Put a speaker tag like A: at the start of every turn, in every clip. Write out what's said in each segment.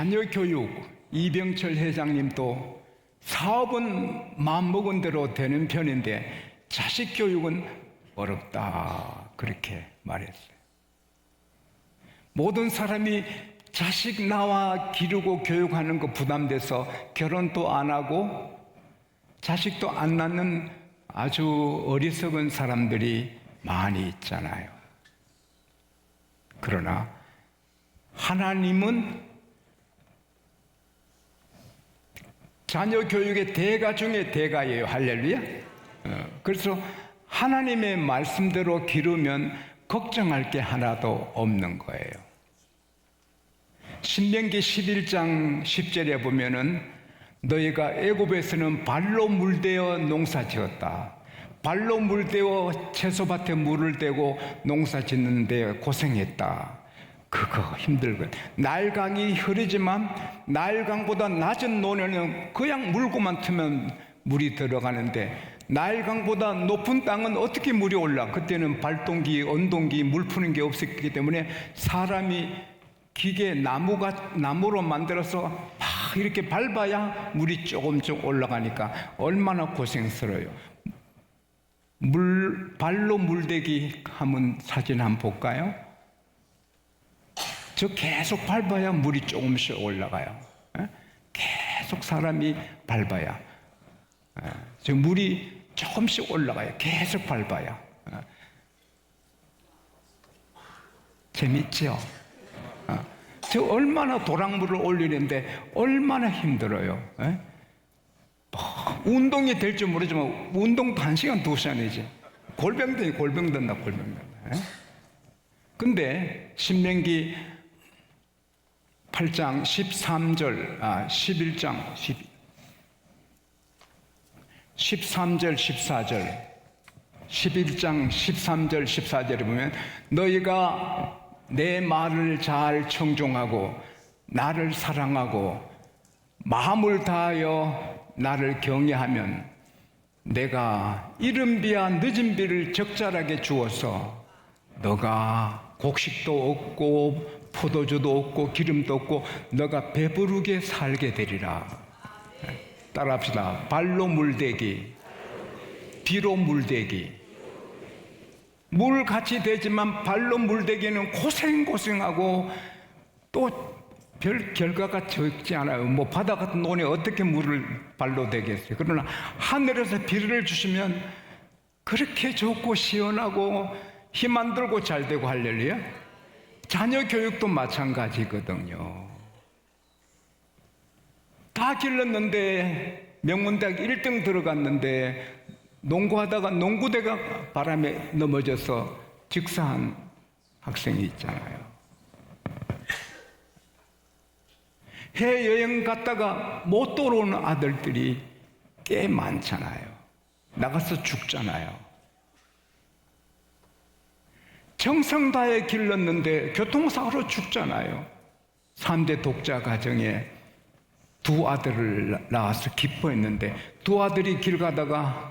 A: 자녀 교육, 이병철 회장님도 사업은 마음먹은 대로 되는 편인데 자식 교육은 어렵다, 그렇게 말했어요. 모든 사람이 자식 낳아 기르고 교육하는 거 부담돼서 결혼도 안 하고 자식도 안 낳는 아주 어리석은 사람들이 많이 있잖아요. 그러나 하나님은 자녀 교육의 대가 중에 대가예요. 할렐루야. 그래서 하나님의 말씀대로 기르면 걱정할 게 하나도 없는 거예요. 신명기 11장 10절에 보면은 너희가 애굽에서는 발로 물대어 농사 지었다. 발로 물대어 채소밭에 물을 대고 농사 짓는데 고생했다. 그거 힘들거든. 나일강이 흐르지만 나일강보다 낮은 논에는 그냥 물고만 트면 물이 들어가는데 나일강보다 높은 땅은 어떻게 물이 올라? 그때는 발동기, 언동기, 물 푸는 게 없었기 때문에 사람이 기계 나무로 만들어서 막 이렇게 밟아야 물이 조금씩 올라가니까 얼마나 고생스러워요. 발로 물대기 하면 사진 한번 볼까요? 저 계속 밟아야 물이 조금씩 올라가요. 계속 사람이 밟아야. 저 물이 조금씩 올라가요. 계속 밟아야. 재밌죠? 저 얼마나 도랑물을 올리는데 얼마나 힘들어요. 운동이 될 줄 모르지만 운동도 1시간, 2시간이지. 골병 든다. 근데 신명기 8장 13절, 11장 13절, 14절, 11장 13절, 14절에 보면 너희가 내 말을 잘 청종하고 나를 사랑하고 마음을 다하여 나를 경외하면 내가 이른 비와 늦은 비를 적절하게 주어서 너가 곡식도 없고 포도주도 없고 기름도 없고 너가 배부르게 살게 되리라. 따라합시다. 발로 물대기, 비로 물대기. 물 같이 되지만 발로 물대기는 고생하고 또 별 결과가 적지 않아요. 뭐 바다 같은 논에 어떻게 물을 발로 대겠어요. 그러나 하늘에서 비를 주시면 그렇게 좋고 시원하고 힘 안 들고 잘 되고 할렐루야. 자녀 교육도 마찬가지거든요. 다 길렀는데 명문대학 1등 들어갔는데 농구하다가 농구대가 바람에 넘어져서 직사한 학생이 있잖아요. 해여행 갔다가 못 돌아오는 아들들이 꽤 많잖아요. 나가서 죽잖아요. 정성 다해 길렀는데 교통사고로 죽잖아요. 3대 독자 가정에 두 아들을 낳아서 기뻐했는데 두 아들이 길 가다가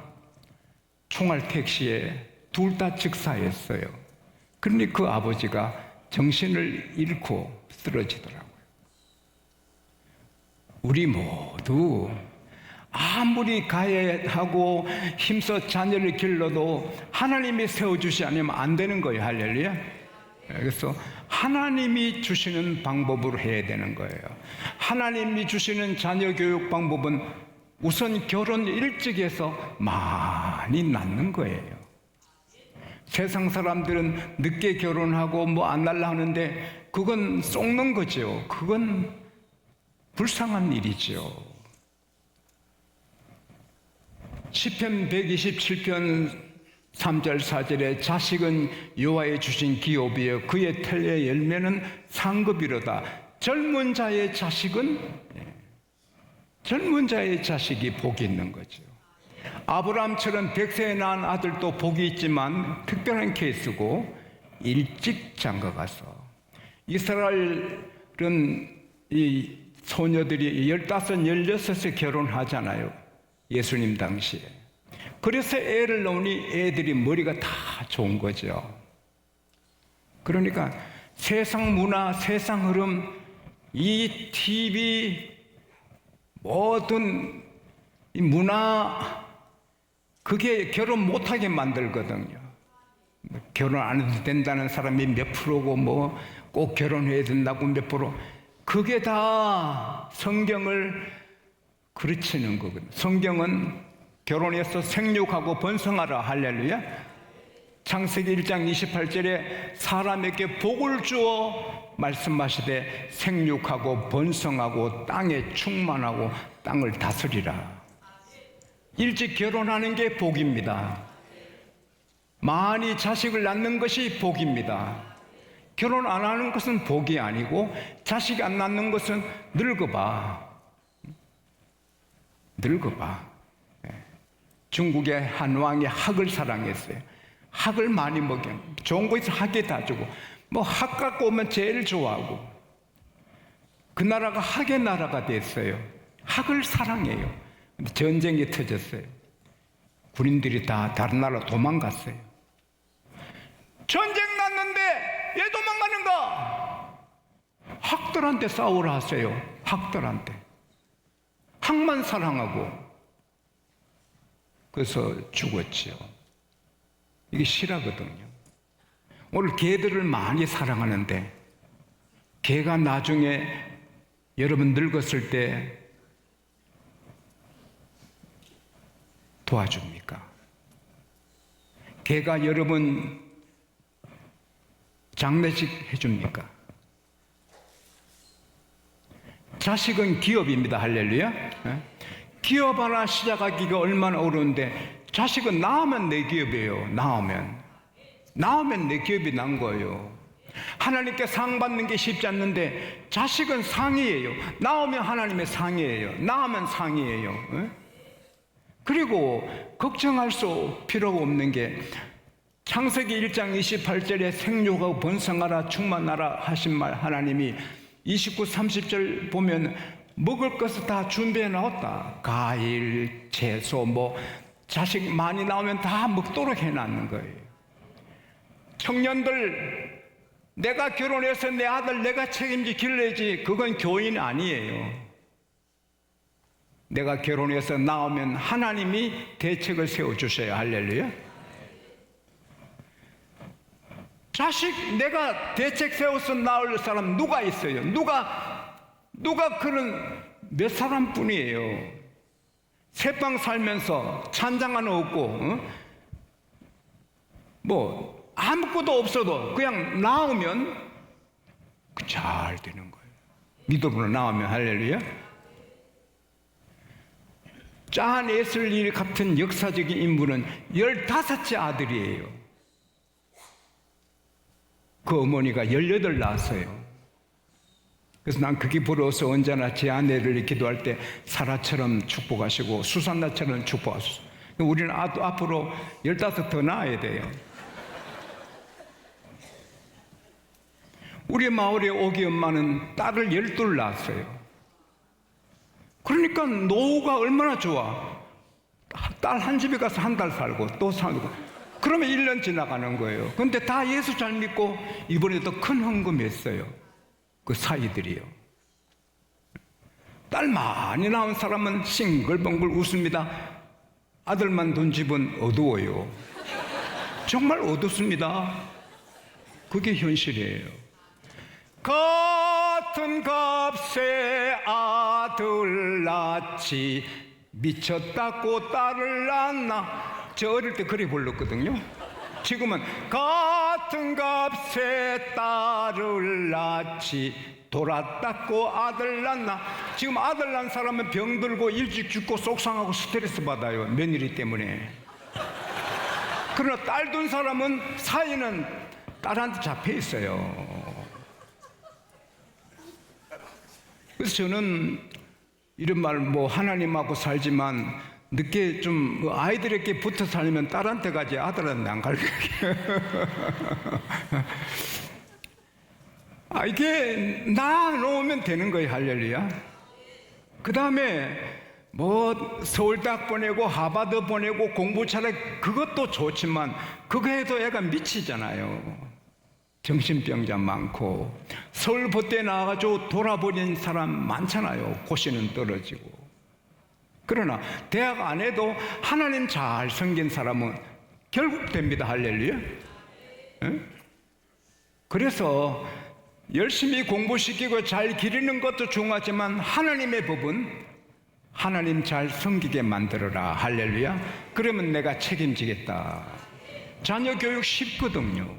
A: 총알 택시에 둘 다 즉사했어요. 그러니 그 아버지가 정신을 잃고 쓰러지더라고요. 우리 모두 아무리 가해하고 힘써 자녀를 길러도 하나님이 세워주시 않으면 안 되는 거예요. 할렐루야. 그래서 하나님이 주시는 방법으로 해야 되는 거예요. 하나님이 주시는 자녀 교육 방법은 우선 결혼 일찍 해서 많이 낳는 거예요. 세상 사람들은 늦게 결혼하고 뭐 안 날라 하는데 그건 속는 거죠. 그건 불쌍한 일이죠. 시편 127편 3절 4절에 자식은 여호와의 주신 기업이여 그의 털의 열매는 상급이로다. 젊은 자의 자식이 복이 있는 거죠. 아브라함처럼 100세에 낳은 아들도 복이 있지만 특별한 케이스고 일찍 장가가서 이스라엘은 이 소녀들이 15, 16에 결혼하잖아요. 예수님 당시에. 그래서 애를 낳으니 애들이 머리가 다 좋은 거죠. 그러니까 세상 문화, 세상 흐름 이 TV, 모든 이 문화, 그게 결혼 못하게 만들거든요. 결혼 안 해도 된다는 사람이 몇 프로고, 뭐 꼭 결혼해야 된다고 몇 프로. 그게 다 성경을 그르치는 거거든요. 성경은 결혼해서 생육하고 번성하라, 할렐루야. 창세기 1장 28절에 사람에게 복을 주어 말씀하시되 생육하고 번성하고 땅에 충만하고 땅을 다스리라. 일찍 결혼하는 게 복입니다. 많이 자식을 낳는 것이 복입니다. 결혼 안 하는 것은 복이 아니고, 자식 안 낳는 것은 늙어봐. 중국의 한 왕이 학을 사랑했어요. 학을 많이 먹여. 좋은 거 있어 학에 다 주고, 뭐 학 갖고 오면 제일 좋아하고. 그 나라가 학의 나라가 됐어요. 학을 사랑해요. 근데 전쟁이 터졌어요. 군인들이 다 다른 나라 도망갔어요. 전쟁 났는데 왜 도망가는가? 학들한테 싸우라 하세요. 학들한테. 학만 사랑하고. 그래서 죽었죠. 이게 실화거든요. 오늘 개들을 많이 사랑하는데, 개가 나중에 여러분 늙었을 때 도와줍니까? 개가 여러분 장례식 해줍니까? 자식은 기업입니다. 할렐루야. 기업 하나 시작하기가 얼마나 어려운데, 자식은 낳으면 내 기업이에요. 낳으면 내 기업이 난 거예요. 하나님께 상 받는 게 쉽지 않는데, 자식은 상이에요. 낳으면 하나님의 상이에요. 낳으면 상이에요. 그리고 걱정할 수 필요가 없는 게, 창세기 1장 28절에 생육하고 번성하라 충만하라 하신 말, 하나님이 29, 30절 보면 먹을 것을 다 준비해 놨다. 과일, 채소, 뭐 자식 많이 나오면 다 먹도록 해놨는 거예요. 청년들, 내가 결혼해서 내 아들 내가 책임지 길러야지, 그건 교인 아니에요. 내가 결혼해서 나오면 하나님이 대책을 세워주셔요. 할렐루야. 자식 내가 대책 세워서 낳을 사람 누가 있어요? 누가 그런 몇 사람뿐이에요. 새빵 살면서 찬장 하나 없고, 뭐 아무것도 없어도 그냥 낳으면 잘 되는 거예요. 믿음으로 낳으면. 할렐루야. 짠 에슬리 같은 역사적인 인물은 15째 아들이에요. 그 어머니가 18 낳았어요. 그래서 난 그게 부러워서 언제나 제 아내를 기도할 때 사라처럼 축복하시고 수산나처럼 축복하시고, 우리는 앞으로 15 더 낳아야 돼요. 우리 마을의 오기 엄마는 딸을 12 낳았어요. 그러니까 노후가 얼마나 좋아. 딸 한 집에 가서 한 달 살고 또 살고, 그러면 1년 지나가는 거예요. 근데 다 예수 잘 믿고 이번에도 큰 헌금했어요. 그 사이들이요. 딸 많이 낳은 사람은 싱글벙글 웃습니다. 아들만 둔 집은 어두워요. 정말 어둡습니다. 그게 현실이에요. 같은 값에 아들 낳지 미쳤다고 딸을 낳나. 저 어릴 때 그래 불렀거든요. 지금은 같은 값에 딸을 낳지 돌아닦고 아들 낳나. 지금 아들 낳은 사람은 병들고 일찍 죽고 속상하고 스트레스 받아요. 며느리 때문에. 그러나 딸 둔 사람은 사이는 딸한테 잡혀 있어요. 그래서 저는 이런 말, 뭐 하나님하고 살지만 늦게 좀 아이들에게 붙어 살면 딸한테 가지 아들한테 안 갈 거예요. 이게 낳아놓으면 되는 거예요. 할렐루야. 그 다음에 뭐 서울대학 보내고 하버드 보내고 공부 잘해, 그것도 좋지만 그거 해도 애가 미치잖아요. 정신병자 많고, 서울 법대에 나와가지고 돌아버린 사람 많잖아요. 고시는 떨어지고. 그러나 대학 안에도 하나님 잘 섬긴 사람은 결국 됩니다. 할렐루야. 응? 그래서 열심히 공부시키고 잘 기르는 것도 중요하지만 하나님의 법은 하나님 잘 섬기게 만들어라. 할렐루야. 그러면 내가 책임지겠다. 자녀 교육 쉽거든요.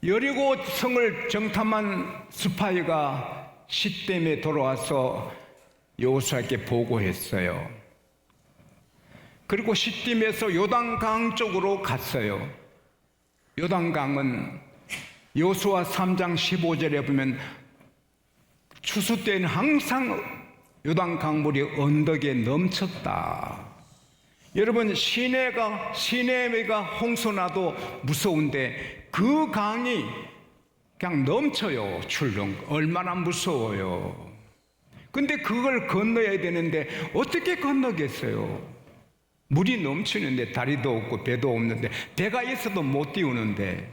A: 여리고 성을 정탐한 스파이가 시댐에 돌아와서 여호수아에게 보고했어요. 그리고 시딤에서 요단강 쪽으로 갔어요. 요단강은 여호수아 3장 15절에 보면 추수 때는 항상 요단강물이 언덕에 넘쳤다. 여러분, 시내가 홍수나도 무서운데 그 강이 그냥 넘쳐요. 출렁. 얼마나 무서워요. 근데 그걸 건너야 되는데 어떻게 건너겠어요? 물이 넘치는데, 다리도 없고 배도 없는데, 배가 있어도 못 띄우는데.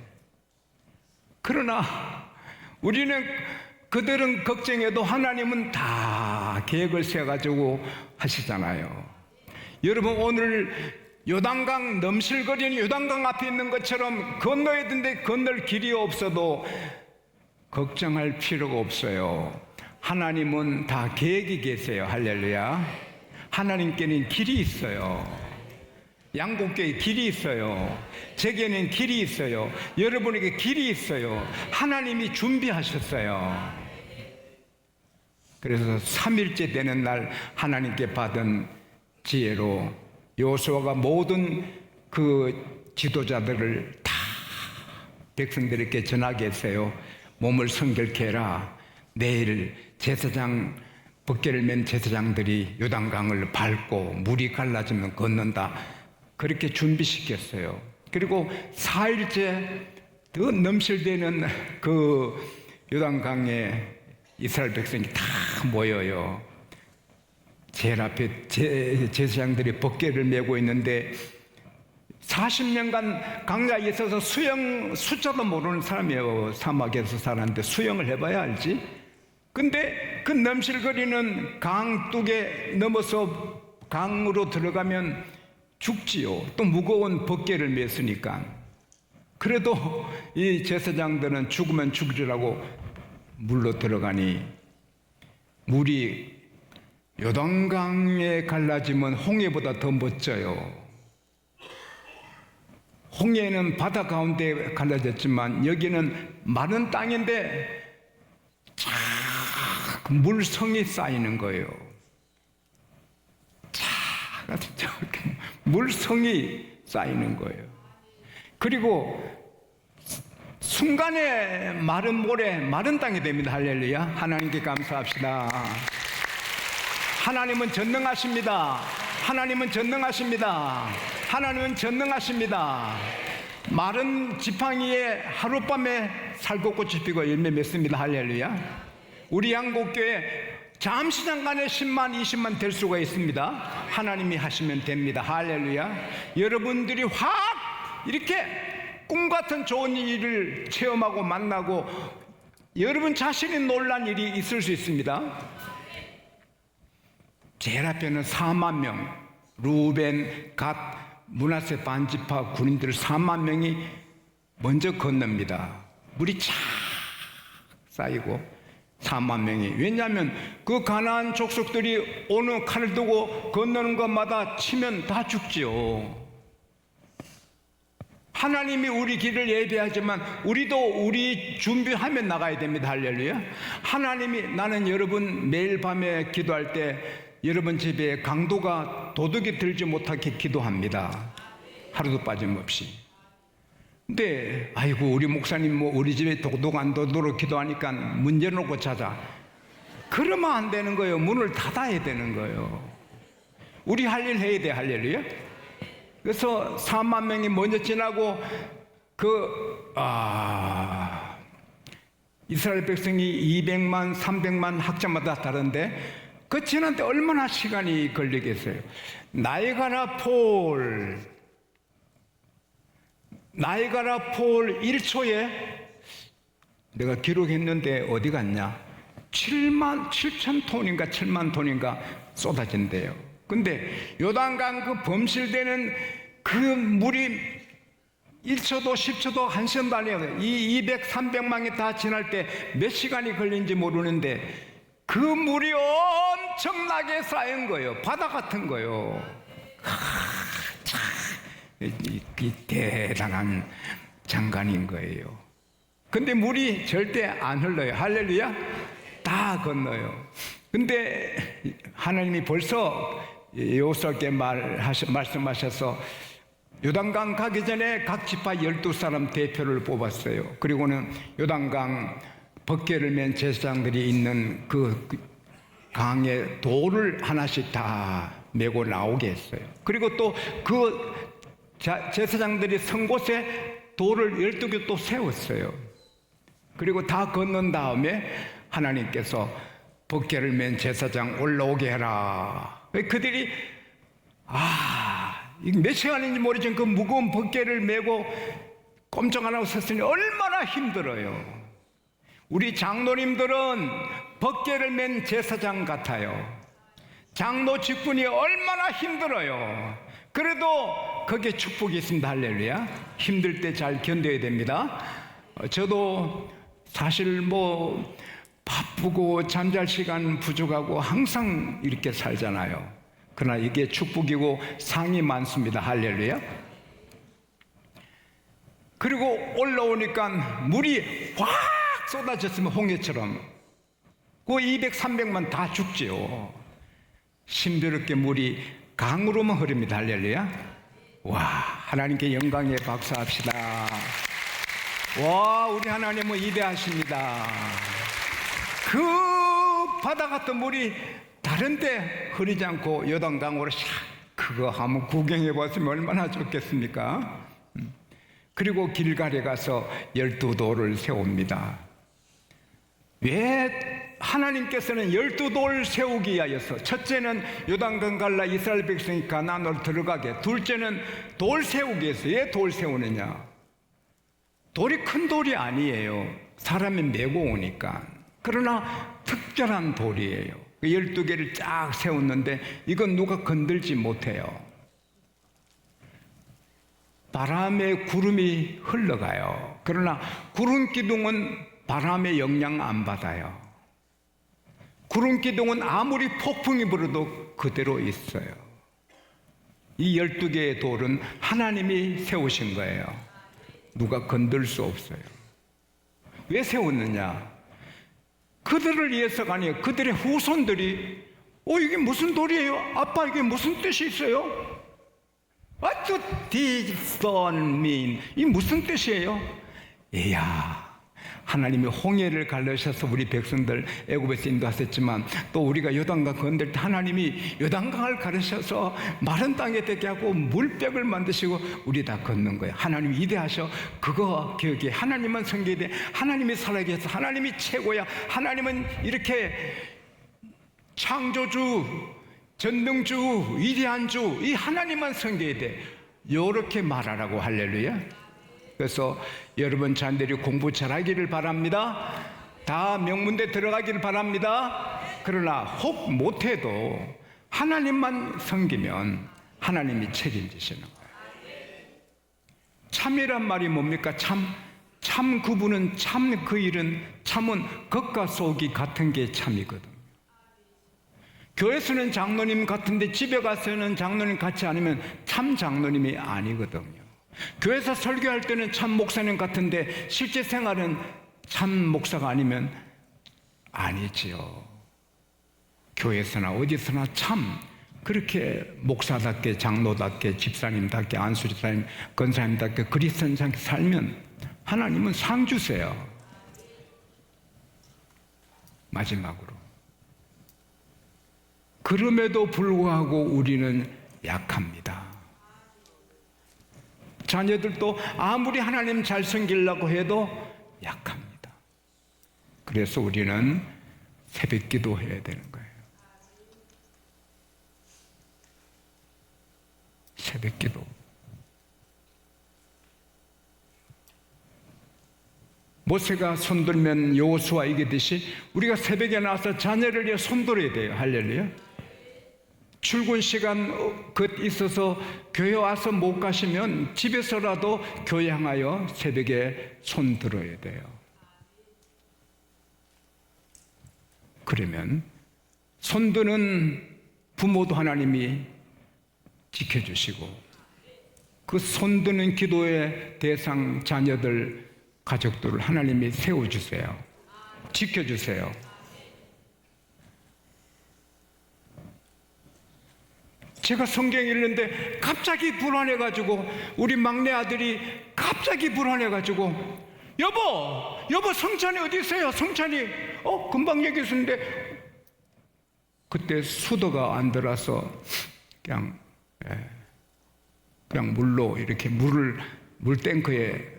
A: 그러나 그들은 걱정해도 하나님은 다 계획을 세가지고 하시잖아요. 여러분, 오늘 요단강, 넘실거리는 요단강 앞에 있는 것처럼 건너야 되는데 건널 길이 없어도 걱정할 필요가 없어요. 하나님은 다 계획이 계세요. 할렐루야. 하나님께는 길이 있어요. 양곡교회 길이 있어요. 제게는 길이 있어요. 여러분에게 길이 있어요. 하나님이 준비하셨어요. 그래서 3일째 되는 날 하나님께 받은 지혜로 여호수아가 모든 그 지도자들을 다 백성들에게 전하게 했어요. 몸을 성결케 해라. 내일 제사장, 벗개를 맨 제사장들이 요단강을 밟고 물이 갈라지면 건넌다. 그렇게 준비시켰어요. 그리고 4일째 더 넘실대는 그 요단강에 이스라엘 백성이 다 모여요. 제일 앞에 제사장들이 벗개를 메고 있는데 40년간 강야에 있어서 수영 숫자도 모르는 사람이에요. 사막에서 살았는데 수영을 해봐야 알지. 근데 그 넘실거리는 강 뚝에 넘어서 강으로 들어가면 죽지요. 또 무거운 벗개를 맸으니까. 그래도 이 제사장들은 죽으면 죽으리라고 물로 들어가니 물이 요단강에 갈라지면 홍해보다 더 멋져요. 홍해는 바다 가운데 갈라졌지만 여기는 마른 땅인데 쫙 물성이 쌓이는 거예요. 저렇게 물성이 쌓이는 거예요. 그리고 순간에 마른 모래, 마른 땅이 됩니다. 할렐루야. 하나님께 감사합시다. 하나님은 전능하십니다. 하나님은 전능하십니다. 하나님은 전능하십니다. 마른 지팡이에 하룻밤에 살구꽃이 피고 열매 맺습니다. 할렐루야. 우리 양곡교회 잠시 잠깐에 10만, 20만 될 수가 있습니다. 하나님이 하시면 됩니다. 할렐루야. 여러분들이 확 이렇게 꿈같은 좋은 일을 체험하고 만나고 여러분 자신이 놀란 일이 있을 수 있습니다. 제일 앞에는 4만 명, 루벤, 갓, 므낫세 반지파 군인들 4만 명이 먼저 건넙니다. 물이 쫙 쌓이고 4만 명이. 왜냐하면 그 가나안 족속들이 어느 칼을 두고 건너는 것마다 치면 다 죽지요. 하나님이 우리 길을 예비하지만 우리도 우리 준비하면 나가야 됩니다. 할렐루야. 하나님이, 나는 여러분 매일 밤에 기도할 때 여러분 집에 강도가 도둑이 들지 못하게 기도합니다. 하루도 빠짐없이. 근데 아이고 우리 목사님 뭐 우리 집에 도둑 안 도도록 기도하니까 문 열어놓고 자자. 그러면 안 되는 거예요. 문을 닫아야 되는 거예요. 우리 할 일 해야 돼. 할렐루야. 그래서 4만 명이 먼저 지나고 이스라엘 백성이 200만, 300만 학자마다 다른데 그 지난데 얼마나 시간이 걸리겠어요. 나이가라 폴, 나이가라 폴 1초에 내가 기록했는데 어디 갔냐? 7만 7천 톤인가 7만 톤인가 쏟아진대요. 근데 요단강 그 범실되는 그 물이 1초도 10초도 1시간도 아니에요. 이 200, 300만이 다 지날 때 몇 시간이 걸린지 모르는데 그 물이 엄청나게 쌓인 거예요. 바다 같은 거예요. 이 대단한 장관인 거예요. 근데 물이 절대 안 흘러요. 할렐루야. 다 건너요. 근데 하나님이 벌써 여호수아께 말씀하셔서 요단강 가기 전에 각 지파 12사람 대표를 뽑았어요. 그리고는 요단강 벗개를 맨 제사장들이 있는 그 강에 돌을 하나씩 다 메고 나오게 했어요. 그리고 또 그 제사장들이 선 곳에 돌을 12개 또 세웠어요. 그리고 다 건넌 다음에 하나님께서 벗개를 맨 제사장 올라오게 해라. 그들이 몇 시간인지 모르지만 그 무거운 벗개를 메고 꼼짝 안 하고 섰으니 얼마나 힘들어요. 우리 장로님들은 벗개를 맨 제사장 같아요. 장로 직분이 얼마나 힘들어요. 그래도 거기에 축복이 있습니다. 할렐루야. 힘들 때 잘 견뎌야 됩니다. 저도 사실 바쁘고 잠잘 시간 부족하고 항상 이렇게 살잖아요. 그러나 이게 축복이고 상이 많습니다. 할렐루야. 그리고 올라오니까 물이 확 쏟아졌으면 홍해처럼 그 200, 300만 다 죽지요. 힘들게 물이 강으로만 흐릅니다. 할렐루야. 와, 하나님께 영광의 박수합시다. 와, 우리 하나님은 위대하십니다. 그 바다 같은 물이 다른데 흐르지 않고 요단강으로 샥 그거 한번 구경해 봤으면 얼마나 좋겠습니까? 그리고 길갈에 가서 12돌을 세웁니다. 왜 하나님께서는 12돌 세우기 위하여서 첫째는 요단강 갈라 이스라엘 백성이 가나안으로 들어가게, 둘째는 돌 세우기 위해서. 왜 돌 세우느냐? 돌이 큰 돌이 아니에요. 사람이 메고 오니까. 그러나 특별한 돌이에요. 12개를 쫙 세웠는데 이건 누가 건들지 못해요. 바람에 구름이 흘러가요. 그러나 구름 기둥은 바람의 영향 안 받아요. 구름 기둥은 아무리 폭풍이 불어도 그대로 있어요. 이 12개의 돌은 하나님이 세우신 거예요. 누가 건들 수 없어요. 왜 세웠느냐? 그들을 위해서가 아니에요. 그들의 후손들이 이게 무슨 돌이에요? 아빠 이게 무슨 뜻이 있어요? What does this stone mean? 이 무슨 뜻이에요? 이야, 하나님이 홍해를 갈르셔서 우리 백성들 애굽에서 인도하셨지만 또 우리가 요단강 건널 때 하나님이 요단강을 가르셔서 마른 땅에 되게 하고 물벽을 만드시고 우리 다 걷는 거예요. 하나님이 위대하셔. 그거 기억해. 하나님만 섬겨야 돼. 하나님이 살아계 해서 하나님이 최고야. 하나님은 이렇게 창조주, 전능주, 위대한 주, 이 하나님만 섬겨야 돼. 요렇게 말하라고. 할렐루야. 그래서 여러분 자녀들이 공부 잘하기를 바랍니다. 다 명문대 들어가기를 바랍니다. 그러나 혹 못해도 하나님만 섬기면 하나님이 책임지시는 거예요. 참이란 말이 뭡니까? 참 구분은 참 그 일은 참은 겉과 속이 같은 게 참이거든요. 교회에서는 장로님 같은데 집에 가서는 장로님 같지 않으면 참 장로님이 아니거든요. 교회에서 설교할 때는 참 목사님 같은데 실제 생활은 참 목사가 아니면 아니지요. 교회에서나 어디서나 참 그렇게 목사답게, 장로답게, 집사님답게, 안수집사님, 권사님답게, 그리스도인답게 살면 하나님은 상 주세요. 마지막으로, 그럼에도 불구하고 우리는 약합니다. 자녀들도 아무리 하나님 잘 섬기려고 해도 약합니다. 그래서 우리는 새벽 기도해야 되는 거예요. 새벽 기도. 모세가 손들면 여호수아 이기듯이 우리가 새벽에 나와서 자녀를 손들어야 돼요. 할렐루야. 출근 시간 있어서 교회 와서 못 가시면 집에서라도 교회 향하여 새벽에 손들어야 돼요. 그러면 손드는 부모도 하나님이 지켜주시고 그 손드는 기도의 대상 자녀들, 가족들을 하나님이 세워주세요. 지켜주세요. 제가 성경 읽는데 갑자기 불안해가지고 우리 막내 아들이 갑자기 불안해가지고 여보 성찬이 어디 있어요? 성찬이 금방 여기 있었는데 그때 수도가 안 들어서 그냥 물로 이렇게 물 탱크에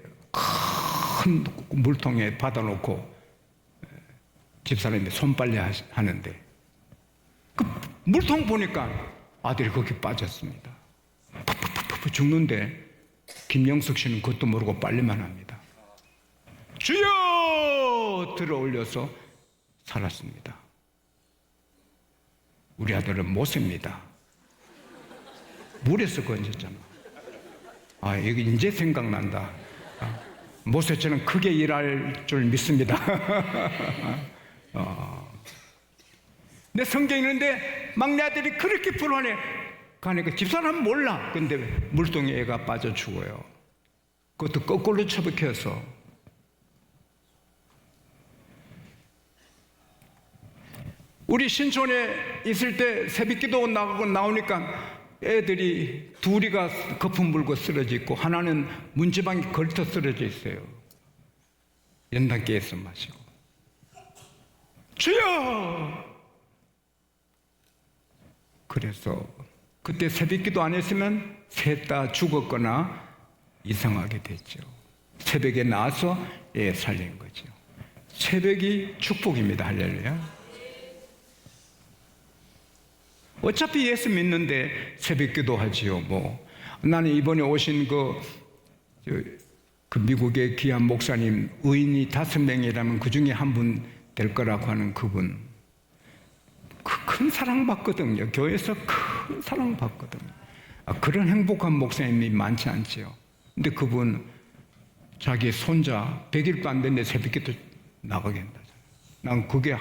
A: 큰 물통에 받아놓고 집사람이 손빨래 하는데 그 물통 보니까 아들이 거기 빠졌습니다. 푹푹푹 죽는데 김영석 씨는 그것도 모르고 빨래만 합니다. 주여! 들어 올려서 살았습니다. 우리 아들은 모세입니다. 물에서 건졌잖아. 여기 이제 생각난다. 모세처럼 크게 일할 줄 믿습니다. 내 성경 읽는데 막내 아들이 그렇게 불안해 가니까 집사람은 몰라. 근데 물통에 애가 빠져 죽어요. 그것도 거꾸로 처박혀서. 우리 신촌에 있을 때 새벽기도 나오니까 애들이 둘이가 거품 물고 쓰러져 있고 하나는 문지방에 걸터 쓰러져 있어요. 연단기에서 마시고 주여! 그래서 그때 새벽기도 안 했으면 셋 다 죽었거나 이상하게 됐죠. 새벽에 나와서 애 살린 거죠. 새벽이 축복입니다. 할렐루야. 어차피 예수 믿는데 새벽기도 하지요. 나는 이번에 오신 그 미국의 귀한 목사님 의인이 5명이라면 그 중에 한 분 될 거라고 하는 그분 큰 사랑받거든요. 교회에서 큰 사랑받거든요. 그런 행복한 목사님이 많지 않지요. 근데 그분 자기 손자 100일도 안 됐는데 새벽기도 나가게 한다. 난 그게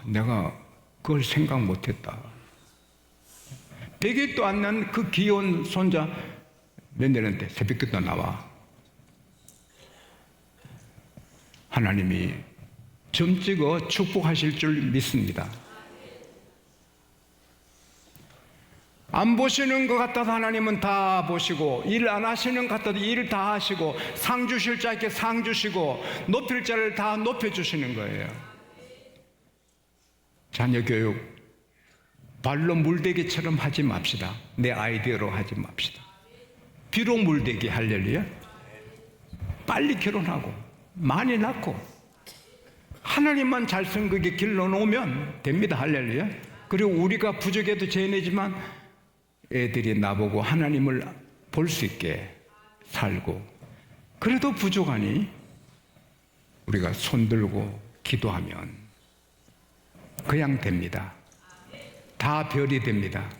A: 내가 그걸 생각 못했다. 100일도 안 난 그 귀여운 손자 몇 년인데 새벽기도 나와. 하나님이 점 찍어 축복하실 줄 믿습니다. 안 보시는 것 같아도 하나님은 다 보시고 일 안 하시는 것 같아도 일 다 하시고 상 주실 자에게 상 주시고 높일 자를 다 높여주시는 거예요. 자녀 교육 발로 물대기처럼 하지 맙시다. 내 아이디어로 하지 맙시다. 비록 물대기 할렐루야. 빨리 결혼하고 많이 낳고 하나님만 잘 선거에 길러놓으면 됩니다. 할렐루야. 그리고 우리가 부족해도 죄내지만 애들이 나보고 하나님을 볼 수 있게 살고 그래도 부족하니 우리가 손들고 기도하면 그냥 됩니다. 다 별이 됩니다.